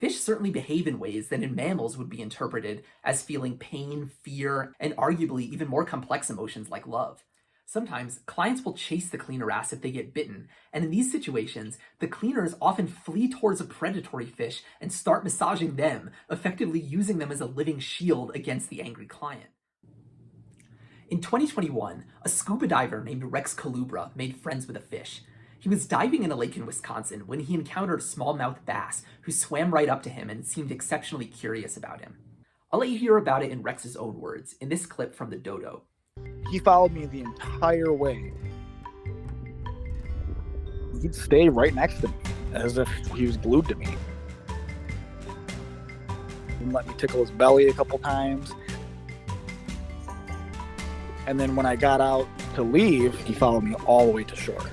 Fish certainly behave in ways that in mammals would be interpreted as feeling pain, fear, and arguably even more complex emotions like love. Sometimes, clients will chase the cleaner wrasse if they get bitten, and in these situations, the cleaners often flee towards a predatory fish and start massaging them, effectively using them as a living shield against the angry client. In 2021, a scuba diver named Rex Colubra made friends with a fish. He was diving in a lake in Wisconsin when he encountered a smallmouth bass who swam right up to him and seemed exceptionally curious about him. I'll let you hear about it in Rex's own words in this clip from the Dodo. He followed me the entire way. He'd stay right next to me as if he was glued to me. He'd let me tickle his belly a couple times. And then when I got out to leave, he followed me all the way to shore.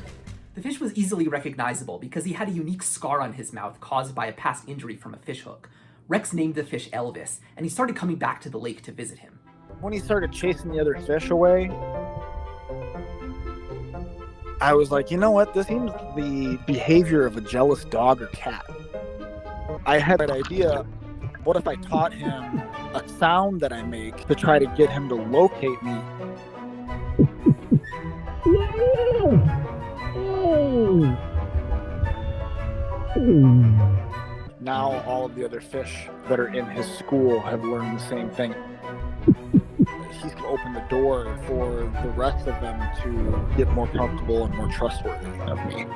The fish was easily recognizable because he had a unique scar on his mouth caused by a past injury from a fishhook. Rex named the fish Elvis, and he started coming back to the lake to visit him. When he started chasing the other fish away, I was like, you know what? This seems the behavior of a jealous dog or cat. I had that idea. What if I taught him a sound that I make to try to get him to locate me? Now all of the other fish that are in his school have learned the same thing. He's going to open the door for the rest of them to get more comfortable and more trustworthy of me.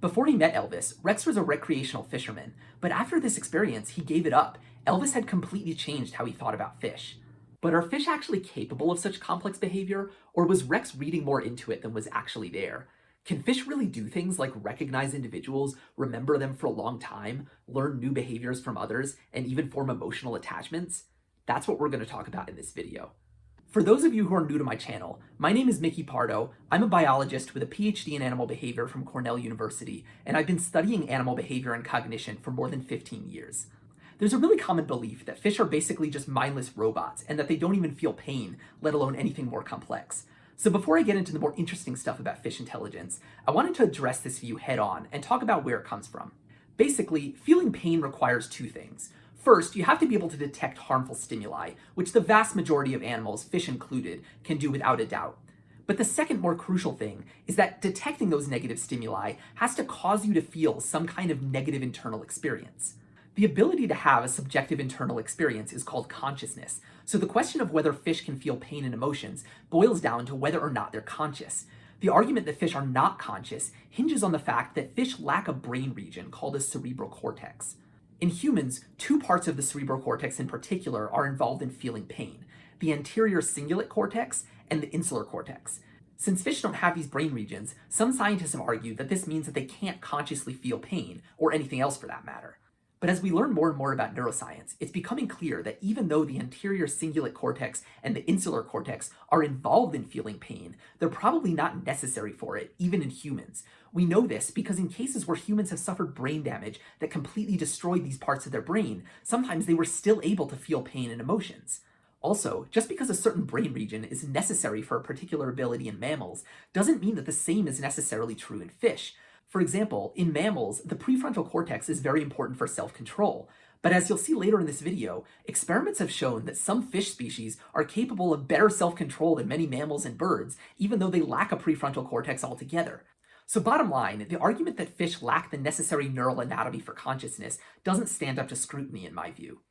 Before he met Elvis, Rex was a recreational fisherman, but after this experience, he gave it up. Elvis had completely changed how he thought about fish. But are fish actually capable of such complex behavior, or was Rex reading more into it than was actually there? Can fish really do things like recognize individuals, remember them for a long time, learn new behaviors from others, and even form emotional attachments? That's what we're going to talk about in this video. For those of you who are new to my channel, my name is Mickey Pardo. I'm a biologist with a PhD in animal behavior from Cornell University, and I've been studying animal behavior and cognition for more than 15 years. There's a really common belief that fish are basically just mindless robots and that they don't even feel pain, let alone anything more complex. So before I get into the more interesting stuff about fish intelligence, I wanted to address this view head on and talk about where it comes from. Basically, feeling pain requires two things. First, you have to be able to detect harmful stimuli, which the vast majority of animals, fish included, can do without a doubt. But the second more crucial thing is that detecting those negative stimuli has to cause you to feel some kind of negative internal experience. The ability to have a subjective internal experience is called consciousness, so the question of whether fish can feel pain and emotions boils down to whether or not they're conscious. The argument that fish are not conscious hinges on the fact that fish lack a brain region called a cerebral cortex. In humans, two parts of the cerebral cortex in particular are involved in feeling pain: the anterior cingulate cortex and the insular cortex. Since fish don't have these brain regions, some scientists have argued that this means that they can't consciously feel pain, or anything else for that matter. But as we learn more and more about neuroscience, it's becoming clear that even though the anterior cingulate cortex and the insular cortex are involved in feeling pain, they're probably not necessary for it, even in humans. We know this because in cases where humans have suffered brain damage that completely destroyed these parts of their brain, sometimes they were still able to feel pain and emotions. Also, just because a certain brain region is necessary for a particular ability in mammals doesn't mean that the same is necessarily true in fish. For example, in mammals, the prefrontal cortex is very important for self-control. But as you'll see later in this video, experiments have shown that some fish species are capable of better self-control than many mammals and birds, even though they lack a prefrontal cortex altogether. So bottom line, the argument that fish lack the necessary neural anatomy for consciousness doesn't stand up to scrutiny in my view.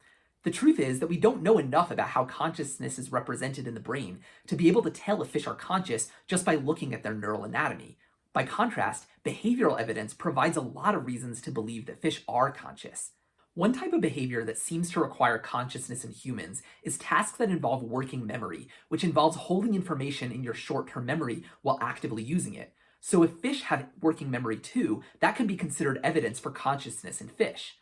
The truth is that we don't know enough about how consciousness is represented in the brain to be able to tell if fish are conscious just by looking at their neural anatomy. By contrast, behavioral evidence provides a lot of reasons to believe that fish are conscious. One type of behavior that seems to require consciousness in humans is tasks that involve working memory, which involves holding information in your short-term memory while actively using it. So if fish have working memory too, that can be considered evidence for consciousness in fish.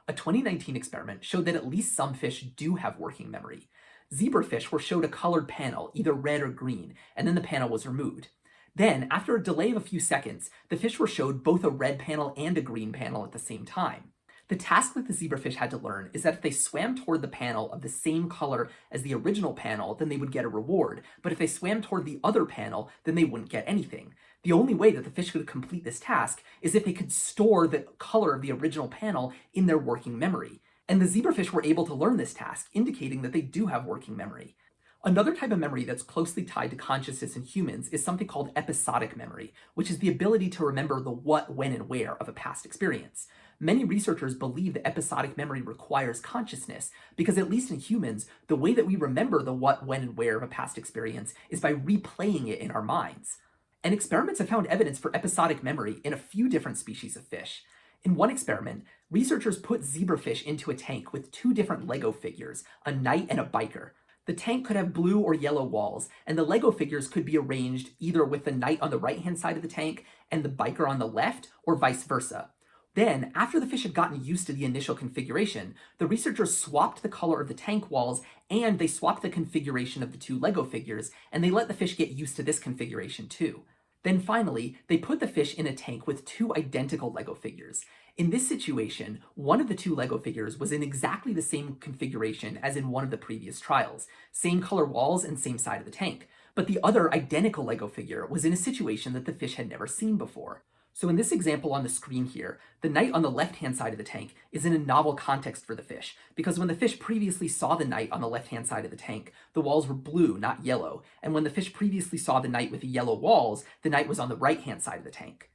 A 2019 experiment showed that at least some fish do have working memory. Zebrafish were showed a colored panel, either red or green, and then the panel was removed. Then, after a delay of a few seconds, the fish were showed both a red panel and a green panel at the same time. The task that the zebrafish had to learn is that if they swam toward the panel of the same color as the original panel, then they would get a reward, but if they swam toward the other panel, then they wouldn't get anything. The only way that the fish could complete this task is if they could store the color of the original panel in their working memory. And the zebrafish were able to learn this task, indicating that they do have working memory. Another type of memory that's closely tied to consciousness in humans is something called episodic memory, which is the ability to remember the what, when, and where of a past experience. Many researchers believe that episodic memory requires consciousness because, at least in humans, the way that we remember the what, when, and where of a past experience is by replaying it in our minds. And experiments have found evidence for episodic memory in a few different species of fish. In one experiment, researchers put zebrafish into a tank with two different Lego figures, a knight and a biker. The tank could have blue or yellow walls, and the Lego figures could be arranged either with the knight on the right-hand side of the tank and the biker on the left, or vice versa. Then, after the fish had gotten used to the initial configuration, the researchers swapped the color of the tank walls and they swapped the configuration of the two Lego figures, and they let the fish get used to this configuration too. Then finally, they put the fish in a tank with two identical Lego figures. In this situation, one of the two Lego figures was in exactly the same configuration as in one of the previous trials, same color walls and same side of the tank, but the other identical Lego figure was in a situation that the fish had never seen before. So in this example on the screen here, the knight on the left-hand side of the tank is in a novel context for the fish, because when the fish previously saw the knight on the left-hand side of the tank, the walls were blue, not yellow, and when the fish previously saw the knight with the yellow walls, the knight was on the right-hand side of the tank.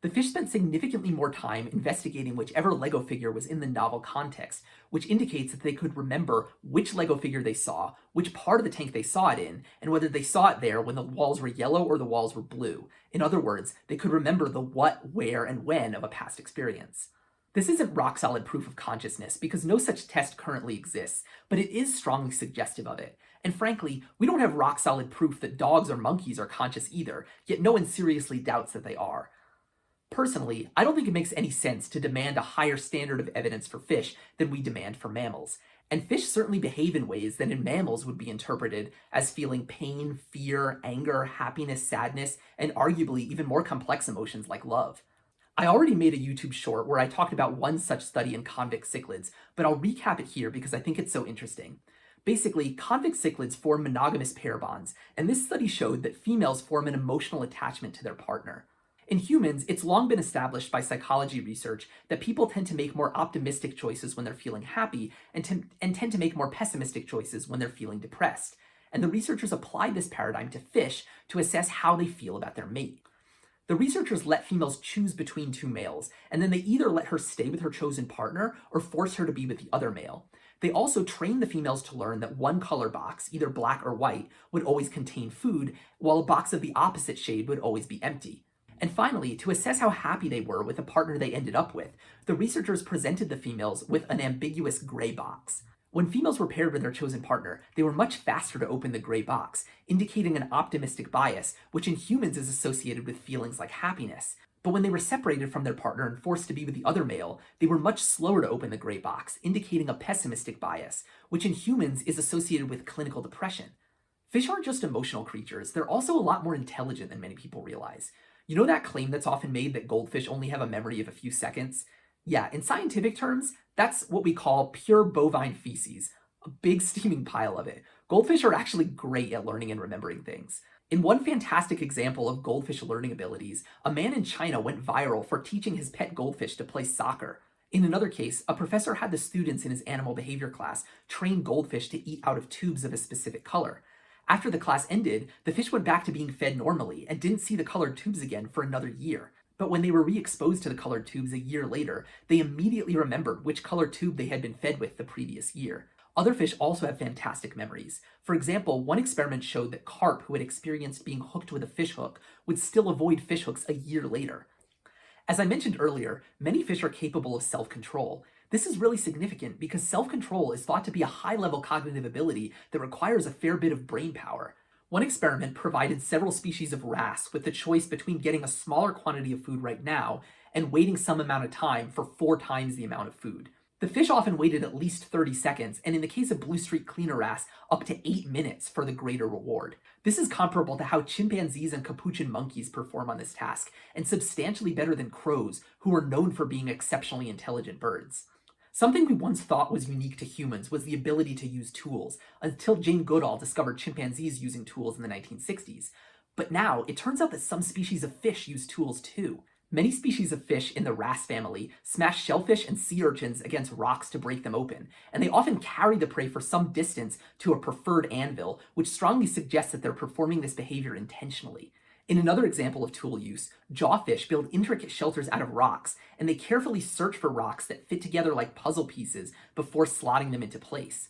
The fish spent significantly more time investigating whichever Lego figure was in the novel context, which indicates that they could remember which Lego figure they saw, which part of the tank they saw it in, and whether they saw it there when the walls were yellow or the walls were blue. In other words, they could remember the what, where, and when of a past experience. This isn't rock-solid proof of consciousness because no such test currently exists, but it is strongly suggestive of it. And frankly, we don't have rock-solid proof that dogs or monkeys are conscious either, yet no one seriously doubts that they are. Personally, I don't think it makes any sense to demand a higher standard of evidence for fish than we demand for mammals. And fish certainly behave in ways that in mammals would be interpreted as feeling pain, fear, anger, happiness, sadness, and arguably even more complex emotions like love. I already made a YouTube short where I talked about one such study in convict cichlids, but I'll recap it here because I think it's so interesting. Basically, convict cichlids form monogamous pair bonds, and this study showed that females form an emotional attachment to their partner. In humans, it's long been established by psychology research that people tend to make more optimistic choices when they're feeling happy and tend to make more pessimistic choices when they're feeling depressed. And the researchers applied this paradigm to fish to assess how they feel about their mate. The researchers let females choose between two males, and then they either let her stay with her chosen partner or force her to be with the other male. They also trained the females to learn that one color box, either black or white, would always contain food, while a box of the opposite shade would always be empty. And finally, to assess how happy they were with the partner they ended up with, the researchers presented the females with an ambiguous gray box. When females were paired with their chosen partner, they were much faster to open the gray box, indicating an optimistic bias, which in humans is associated with feelings like happiness. But when they were separated from their partner and forced to be with the other male, they were much slower to open the gray box, indicating a pessimistic bias, which in humans is associated with clinical depression. Fish aren't just emotional creatures, they're also a lot more intelligent than many people realize. You know that claim that's often made that goldfish only have a memory of a few seconds? Yeah, in scientific terms, that's what we call pure bovine feces, a big steaming pile of it. Goldfish are actually great at learning and remembering things. In one fantastic example of goldfish learning abilities, a man in China went viral for teaching his pet goldfish to play soccer. In another case, a professor had the students in his animal behavior class train goldfish to eat out of tubes of a specific color. After the class ended, the fish went back to being fed normally and didn't see the colored tubes again for another year. But when they were re-exposed to the colored tubes a year later, they immediately remembered which colored tube they had been fed with the previous year. Other fish also have fantastic memories. For example, one experiment showed that carp who had experienced being hooked with a fish hook would still avoid fish hooks a year later. As I mentioned earlier, many fish are capable of self-control. This is really significant because self-control is thought to be a high-level cognitive ability that requires a fair bit of brain power. One experiment provided several species of wrasse with the choice between getting a smaller quantity of food right now and waiting some amount of time for 4 times the amount of food. The fish often waited at least 30 seconds, and in the case of blue streak cleaner wrasse, up to 8 minutes for the greater reward. This is comparable to how chimpanzees and capuchin monkeys perform on this task, and substantially better than crows, who are known for being exceptionally intelligent birds. Something we once thought was unique to humans was the ability to use tools, until Jane Goodall discovered chimpanzees using tools in the 1960s. But now, it turns out that some species of fish use tools too. Many species of fish in the wrasse family smash shellfish and sea urchins against rocks to break them open, and they often carry the prey for some distance to a preferred anvil, which strongly suggests that they're performing this behavior intentionally. In another example of tool use, jawfish build intricate shelters out of rocks, and they carefully search for rocks that fit together like puzzle pieces before slotting them into place.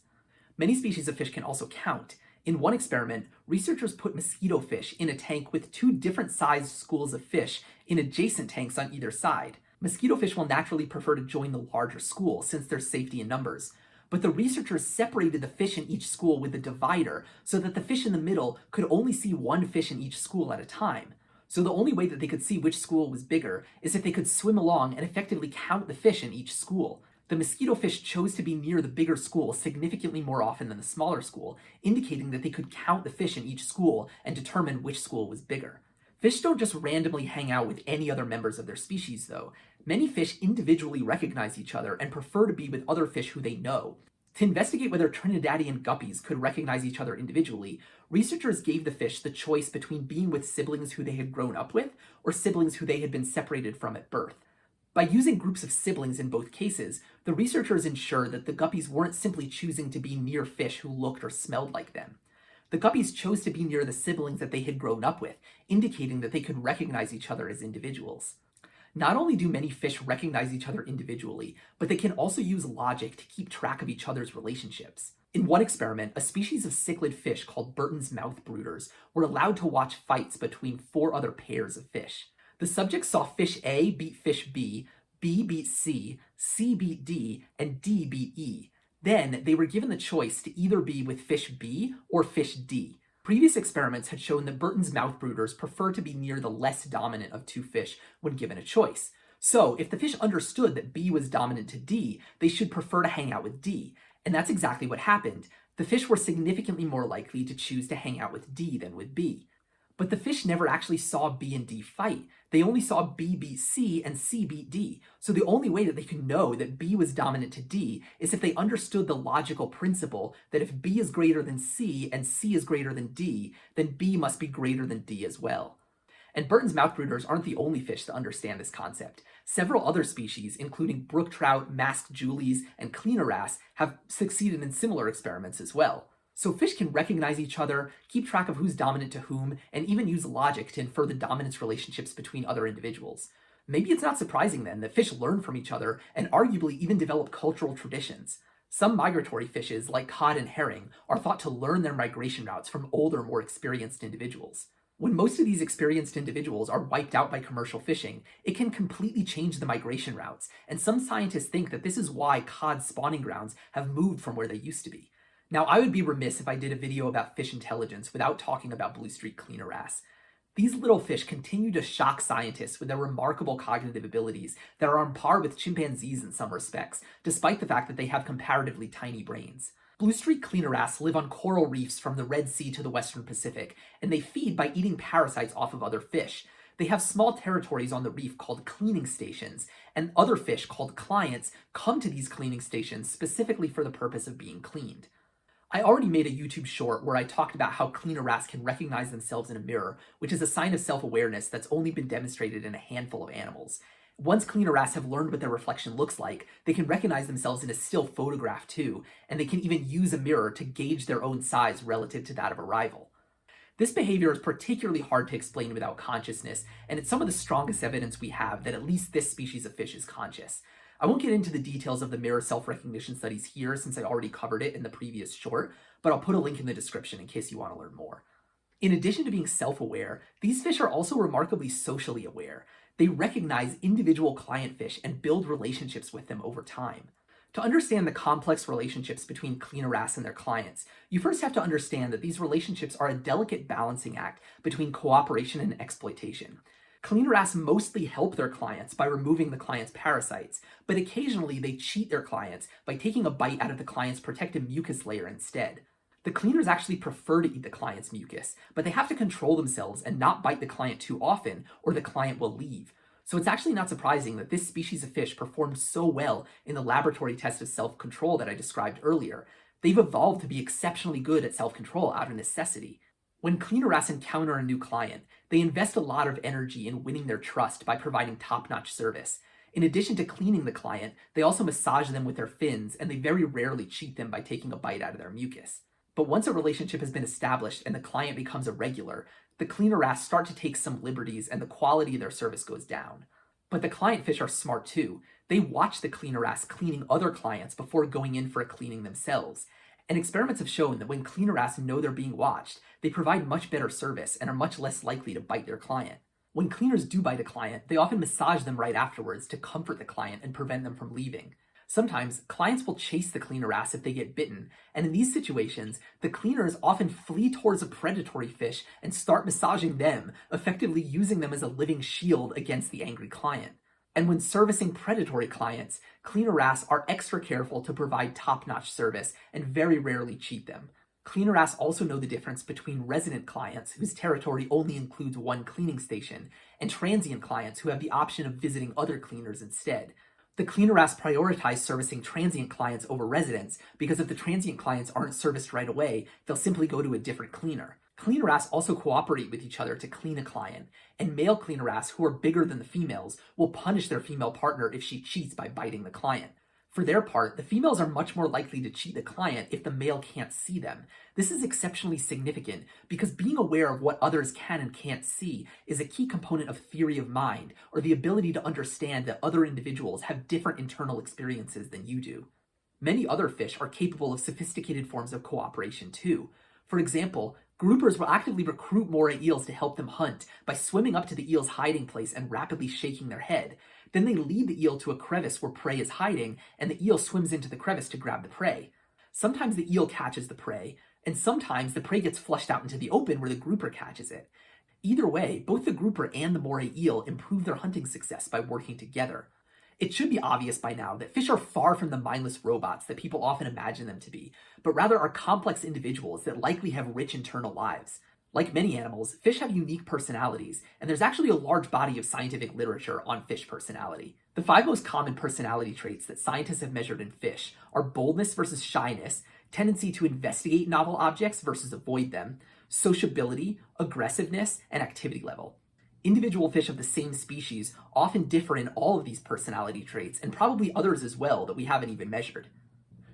Many species of fish can also count. In one experiment, researchers put mosquito fish in a tank with 2 different sized schools of fish in adjacent tanks on either side. Mosquito fish will naturally prefer to join the larger school since there's safety in numbers. But the researchers separated the fish in each school with a divider so that the fish in the middle could only see one fish in each school at a time. So the only way that they could see which school was bigger is if they could swim along and effectively count the fish in each school. The mosquito fish chose to be near the bigger school significantly more often than the smaller school, indicating that they could count the fish in each school and determine which school was bigger. Fish don't just randomly hang out with any other members of their species, though. Many fish individually recognize each other and prefer to be with other fish who they know. To investigate whether Trinidadian guppies could recognize each other individually, researchers gave the fish the choice between being with siblings who they had grown up with or siblings who they had been separated from at birth. By using groups of siblings in both cases, the researchers ensured that the guppies weren't simply choosing to be near fish who looked or smelled like them. The guppies chose to be near the siblings that they had grown up with, indicating that they could recognize each other as individuals. Not only do many fish recognize each other individually, but they can also use logic to keep track of each other's relationships. In one experiment, a species of cichlid fish called Burton's mouth brooders were allowed to watch fights between 4 other pairs of fish. The subjects saw fish A beat fish B, B beat C, C beat D, and D beat E. Then they were given the choice to either be with fish B or fish D. Previous experiments had shown that Burton's mouth brooders prefer to be near the less dominant of 2 fish when given a choice. So if the fish understood that B was dominant to D, they should prefer to hang out with D. And that's exactly what happened. The fish were significantly more likely to choose to hang out with D than with B. But the fish never actually saw B and D fight. They only saw B beat C and C beat D. So the only way that they could know that B was dominant to D is if they understood the logical principle that if B is greater than C and C is greater than D, then B must be greater than D as well. And Burton's mouth brooders aren't the only fish to understand this concept. Several other species, including brook trout, masked julies, and cleaner wrasse, have succeeded in similar experiments as well. So fish can recognize each other, keep track of who's dominant to whom, and even use logic to infer the dominance relationships between other individuals. Maybe it's not surprising then that fish learn from each other and arguably even develop cultural traditions. Some migratory fishes, like cod and herring, are thought to learn their migration routes from older, more experienced individuals. When most of these experienced individuals are wiped out by commercial fishing, it can completely change the migration routes, and some scientists think that this is why cod spawning grounds have moved from where they used to be. Now, I would be remiss if I did a video about fish intelligence without talking about blue streak cleaner wrasse. These little fish continue to shock scientists with their remarkable cognitive abilities that are on par with chimpanzees in some respects, despite the fact that they have comparatively tiny brains. Blue streak cleaner wrasse live on coral reefs from the Red Sea to the Western Pacific, and they feed by eating parasites off of other fish. They have small territories on the reef called cleaning stations, and other fish called clients come to these cleaning stations specifically for the purpose of being cleaned. I already made a YouTube short where I talked about how cleaner wrasse can recognize themselves in a mirror, which is a sign of self-awareness that's only been demonstrated in a handful of animals. Once cleaner wrasse have learned what their reflection looks like, they can recognize themselves in a still photograph too, and they can even use a mirror to gauge their own size relative to that of a rival. This behavior is particularly hard to explain without consciousness, and it's some of the strongest evidence we have that at least this species of fish is conscious. I won't get into the details of the mirror self-recognition studies here since I already covered it in the previous short, but I'll put a link in the description in case you want to learn more. In addition to being self-aware, these fish are also remarkably socially aware. They recognize individual client fish and build relationships with them over time. To understand the complex relationships between cleaner wrasse and their clients, you first have to understand that these relationships are a delicate balancing act between cooperation and exploitation. Cleaner wrasse mostly help their clients by removing the client's parasites, but occasionally they cheat their clients by taking a bite out of the client's protective mucus layer instead. The cleaners actually prefer to eat the client's mucus, but they have to control themselves and not bite the client too often, or the client will leave. So it's actually not surprising that this species of fish performed so well in the laboratory test of self-control that I described earlier. They've evolved to be exceptionally good at self-control out of necessity. When cleaner wrasse encounter a new client, they invest a lot of energy in winning their trust by providing top-notch service. In addition to cleaning the client, they also massage them with their fins, and they very rarely cheat them by taking a bite out of their mucus. But once a relationship has been established and the client becomes a regular, the cleaner wrasse start to take some liberties and the quality of their service goes down. But the client fish are smart too. They watch the cleaner wrasse cleaning other clients before going in for a cleaning themselves. And experiments have shown that when cleaner wrasse know they're being watched, they provide much better service and are much less likely to bite their client. When cleaners do bite a client, they often massage them right afterwards to comfort the client and prevent them from leaving. Sometimes, clients will chase the cleaner wrasse if they get bitten, and in these situations, the cleaners often flee towards a predatory fish and start massaging them, effectively using them as a living shield against the angry client. And when servicing predatory clients, cleaner wrasse are extra careful to provide top-notch service and very rarely cheat them. Cleaner wrasse also know the difference between resident clients, whose territory only includes one cleaning station, and transient clients who have the option of visiting other cleaners instead. The cleaner wrasse prioritize servicing transient clients over residents because if the transient clients aren't serviced right away, they'll simply go to a different cleaner. Cleaner wrasse also cooperate with each other to clean a client, and male cleaner wrasse, who are bigger than the females, will punish their female partner if she cheats by biting the client. For their part, the females are much more likely to cheat the client if the male can't see them. This is exceptionally significant because being aware of what others can and can't see is a key component of theory of mind, or the ability to understand that other individuals have different internal experiences than you do. Many other fish are capable of sophisticated forms of cooperation too. For example, groupers will actively recruit moray eels to help them hunt by swimming up to the eel's hiding place and rapidly shaking their head. Then they lead the eel to a crevice where prey is hiding, and the eel swims into the crevice to grab the prey. Sometimes the eel catches the prey, and sometimes the prey gets flushed out into the open where the grouper catches it. Either way, both the grouper and the moray eel improve their hunting success by working together. It should be obvious by now that fish are far from the mindless robots that people often imagine them to be, but rather are complex individuals that likely have rich internal lives. Like many animals, fish have unique personalities, and there's actually a large body of scientific literature on fish personality. The 5 most common personality traits that scientists have measured in fish are boldness versus shyness, tendency to investigate novel objects versus avoid them, sociability, aggressiveness, and activity level. Individual fish of the same species often differ in all of these personality traits, and probably others as well that we haven't even measured.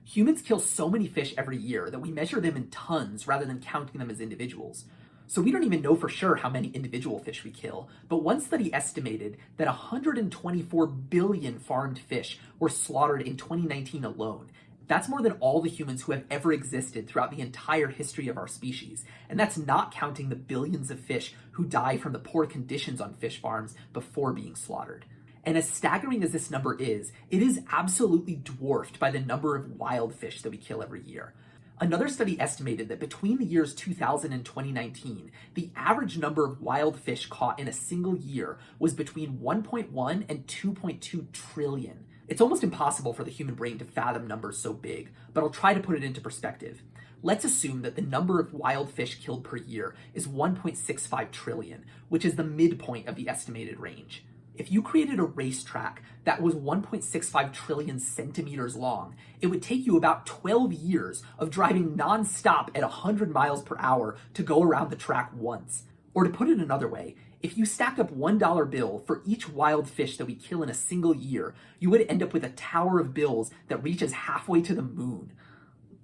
Humans kill so many fish every year that we measure them in tons rather than counting them as individuals. So we don't even know for sure how many individual fish we kill, but one study estimated that 124 billion farmed fish were slaughtered in 2019 alone. That's more than all the humans who have ever existed throughout the entire history of our species, and that's not counting the billions of fish who die from the poor conditions on fish farms before being slaughtered. And as staggering as this number is, it is absolutely dwarfed by the number of wild fish that we kill every year. Another study estimated that between the years 2000 and 2019, the average number of wild fish caught in a single year was between 1.1 and 2.2 trillion. It's almost impossible for the human brain to fathom numbers so big, but I'll try to put it into perspective. Let's assume that the number of wild fish killed per year is 1.65 trillion, which is the midpoint of the estimated range. If you created a racetrack that was 1.65 trillion centimeters long, it would take you about 12 years of driving non-stop at 100 miles per hour to go around the track once. Or to put it another way, if you stacked up $1 bill for each wild fish that we kill in a single year, you would end up with a tower of bills that reaches halfway to the moon.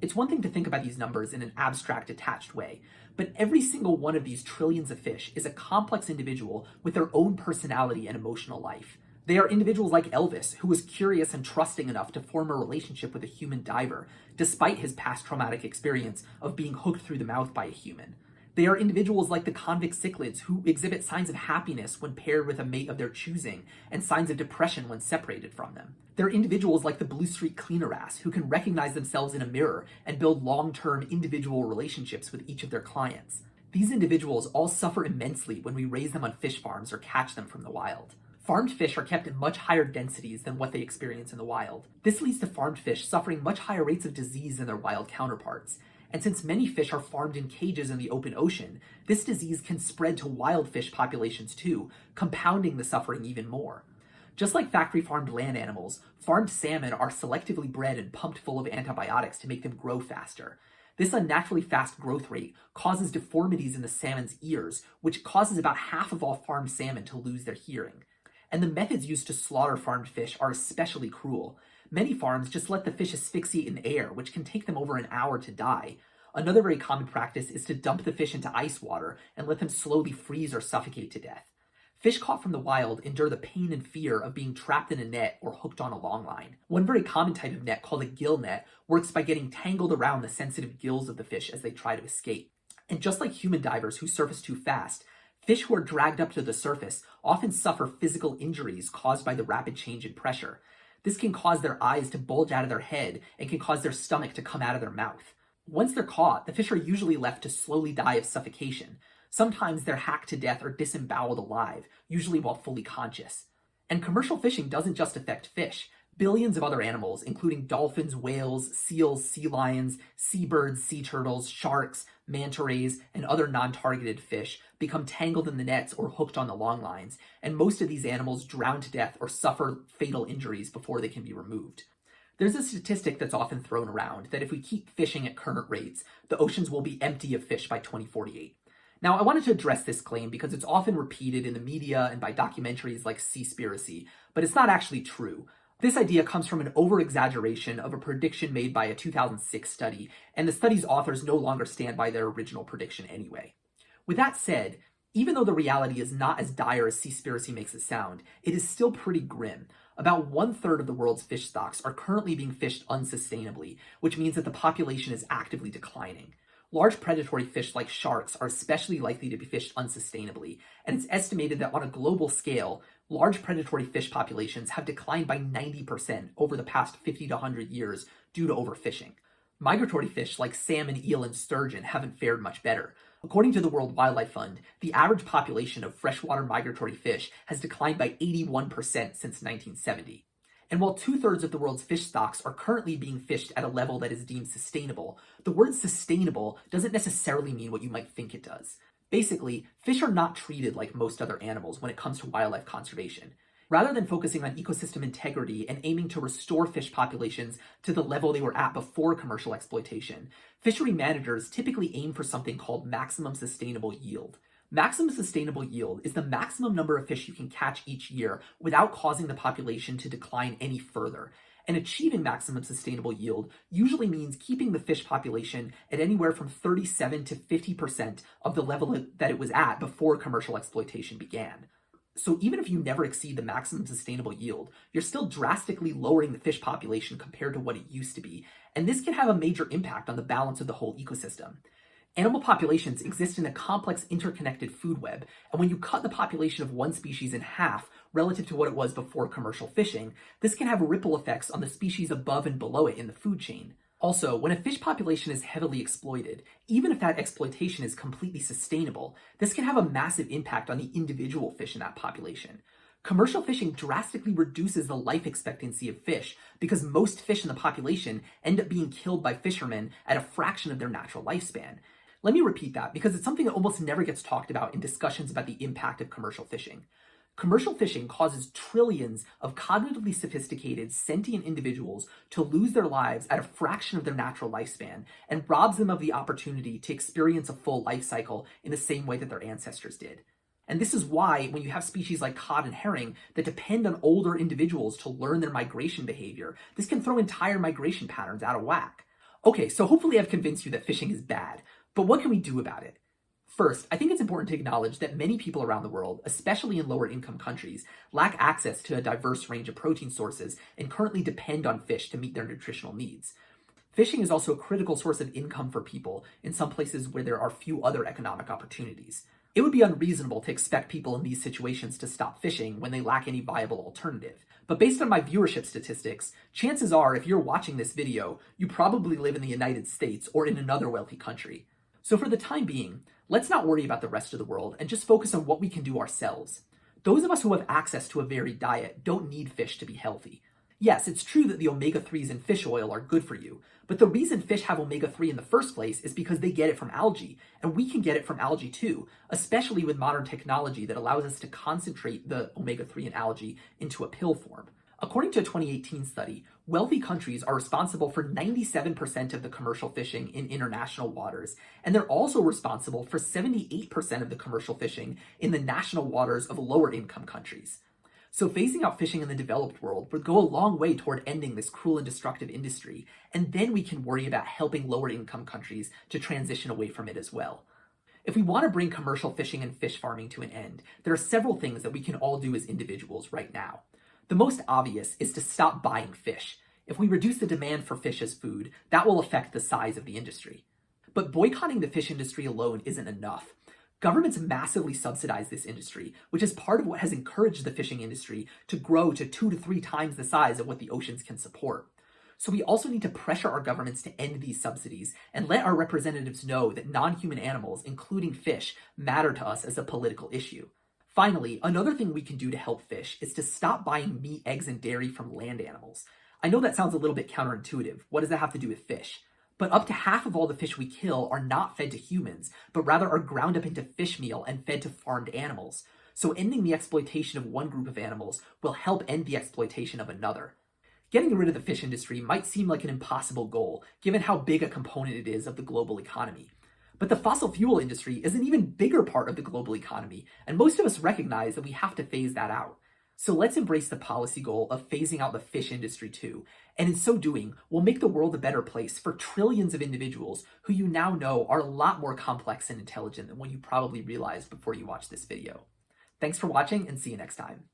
It's one thing to think about these numbers in an abstract, detached way, but every single one of these trillions of fish is a complex individual with their own personality and emotional life. They are individuals like Elvis, who was curious and trusting enough to form a relationship with a human diver, despite his past traumatic experience of being hooked through the mouth by a human. They are individuals like the convict cichlids, who exhibit signs of happiness when paired with a mate of their choosing, and signs of depression when separated from them. They're individuals like the blue streak cleaner wrasse, who can recognize themselves in a mirror and build long-term individual relationships with each of their clients. These individuals all suffer immensely when we raise them on fish farms or catch them from the wild. Farmed fish are kept in much higher densities than what they experience in the wild. This leads to farmed fish suffering much higher rates of disease than their wild counterparts. And since many fish are farmed in cages in the open ocean, this disease can spread to wild fish populations too, compounding the suffering even more. Just like factory-farmed land animals, farmed salmon are selectively bred and pumped full of antibiotics to make them grow faster. This unnaturally fast growth rate causes deformities in the salmon's ears, which causes about half of all farmed salmon to lose their hearing. And the methods used to slaughter farmed fish are especially cruel. Many farms just let the fish asphyxiate in air, which can take them over an hour to die. Another very common practice is to dump the fish into ice water and let them slowly freeze or suffocate to death. Fish caught from the wild endure the pain and fear of being trapped in a net or hooked on a long line. One very common type of net, called a gill net, works by getting tangled around the sensitive gills of the fish as they try to escape. And just like human divers who surface too fast, fish who are dragged up to the surface often suffer physical injuries caused by the rapid change in pressure. This can cause their eyes to bulge out of their head and can cause their stomach to come out of their mouth. Once they're caught, the fish are usually left to slowly die of suffocation. Sometimes they're hacked to death or disemboweled alive, usually while fully conscious. And commercial fishing doesn't just affect fish. Billions of other animals, including dolphins, whales, seals, sea lions, seabirds, sea turtles, sharks, manta rays, and other non-targeted fish, become tangled in the nets or hooked on the long lines, and most of these animals drown to death or suffer fatal injuries before they can be removed. There's a statistic that's often thrown around that if we keep fishing at current rates, the oceans will be empty of fish by 2048. Now, I wanted to address this claim because it's often repeated in the media and by documentaries like Seaspiracy, but it's not actually true. This idea comes from an over-exaggeration of a prediction made by a 2006 study, and the study's authors no longer stand by their original prediction anyway. With that said, even though the reality is not as dire as Seaspiracy makes it sound, it is still pretty grim. About 1/3 of the world's fish stocks are currently being fished unsustainably, which means that the population is actively declining. Large predatory fish like sharks are especially likely to be fished unsustainably, and it's estimated that on a global scale, large predatory fish populations have declined by 90% over the past 50 to 100 years due to overfishing. Migratory fish like salmon, eel, and sturgeon haven't fared much better. According to the World Wildlife Fund, the average population of freshwater migratory fish has declined by 81% since 1970. And while 2/3 of the world's fish stocks are currently being fished at a level that is deemed sustainable, the word sustainable doesn't necessarily mean what you might think it does. Basically, fish are not treated like most other animals when it comes to wildlife conservation. Rather than focusing on ecosystem integrity and aiming to restore fish populations to the level they were at before commercial exploitation, fishery managers typically aim for something called maximum sustainable yield. Maximum sustainable yield is the maximum number of fish you can catch each year without causing the population to decline any further. And achieving maximum sustainable yield usually means keeping the fish population at anywhere from 37 to 50% of the level that it was at before commercial exploitation began. So even if you never exceed the maximum sustainable yield, you're still drastically lowering the fish population compared to what it used to be, and this can have a major impact on the balance of the whole ecosystem. Animal populations exist in a complex interconnected food web, and when you cut the population of one species in half relative to what it was before commercial fishing, this can have ripple effects on the species above and below it in the food chain. Also, when a fish population is heavily exploited, even if that exploitation is completely sustainable, this can have a massive impact on the individual fish in that population. Commercial fishing drastically reduces the life expectancy of fish because most fish in the population end up being killed by fishermen at a fraction of their natural lifespan. Let me repeat that because it's something that almost never gets talked about in discussions about the impact of commercial fishing. Commercial fishing causes trillions of cognitively sophisticated, sentient individuals to lose their lives at a fraction of their natural lifespan and robs them of the opportunity to experience a full life cycle in the same way that their ancestors did. And this is why when you have species like cod and herring that depend on older individuals to learn their migration behavior, this can throw entire migration patterns out of whack. Okay, so hopefully I've convinced you that fishing is bad, but what can we do about it? First, I think it's important to acknowledge that many people around the world, especially in lower income countries, lack access to a diverse range of protein sources and currently depend on fish to meet their nutritional needs. Fishing is also a critical source of income for people in some places where there are few other economic opportunities. It would be unreasonable to expect people in these situations to stop fishing when they lack any viable alternative. But based on my viewership statistics, chances are if you're watching this video, you probably live in the United States or in another wealthy country. So for the time being, let's not worry about the rest of the world and just focus on what we can do ourselves. Those of us who have access to a varied diet don't need fish to be healthy. Yes, it's true that the omega-3s in fish oil are good for you, but the reason fish have omega-3 in the first place is because they get it from algae, and we can get it from algae too, especially with modern technology that allows us to concentrate the omega-3 in algae into a pill form. According to a 2018 study, wealthy countries are responsible for 97% of the commercial fishing in international waters, and they're also responsible for 78% of the commercial fishing in the national waters of lower income countries. So phasing out fishing in the developed world would go a long way toward ending this cruel and destructive industry, and then we can worry about helping lower income countries to transition away from it as well. If we want to bring commercial fishing and fish farming to an end, there are several things that we can all do as individuals right now. The most obvious is to stop buying fish. If we reduce the demand for fish as food, that will affect the size of the industry. But boycotting the fish industry alone isn't enough. Governments massively subsidize this industry, which is part of what has encouraged the fishing industry to grow to 2 to 3 times the size of what the oceans can support. So we also need to pressure our governments to end these subsidies and let our representatives know that non-human animals, including fish, matter to us as a political issue. Finally, another thing we can do to help fish is to stop buying meat, eggs, and dairy from land animals. I know that sounds a little bit counterintuitive. What does that have to do with fish? But up to half of all the fish we kill are not fed to humans, but rather are ground up into fish meal and fed to farmed animals. So ending the exploitation of one group of animals will help end the exploitation of another. Getting rid of the fish industry might seem like an impossible goal, given how big a component it is of the global economy. But the fossil fuel industry is an even bigger part of the global economy, and most of us recognize that we have to phase that out. So let's embrace the policy goal of phasing out the fish industry too, and in so doing, we'll make the world a better place for trillions of individuals who you now know are a lot more complex and intelligent than what you probably realized before you watched this video. Thanks for watching, and see you next time.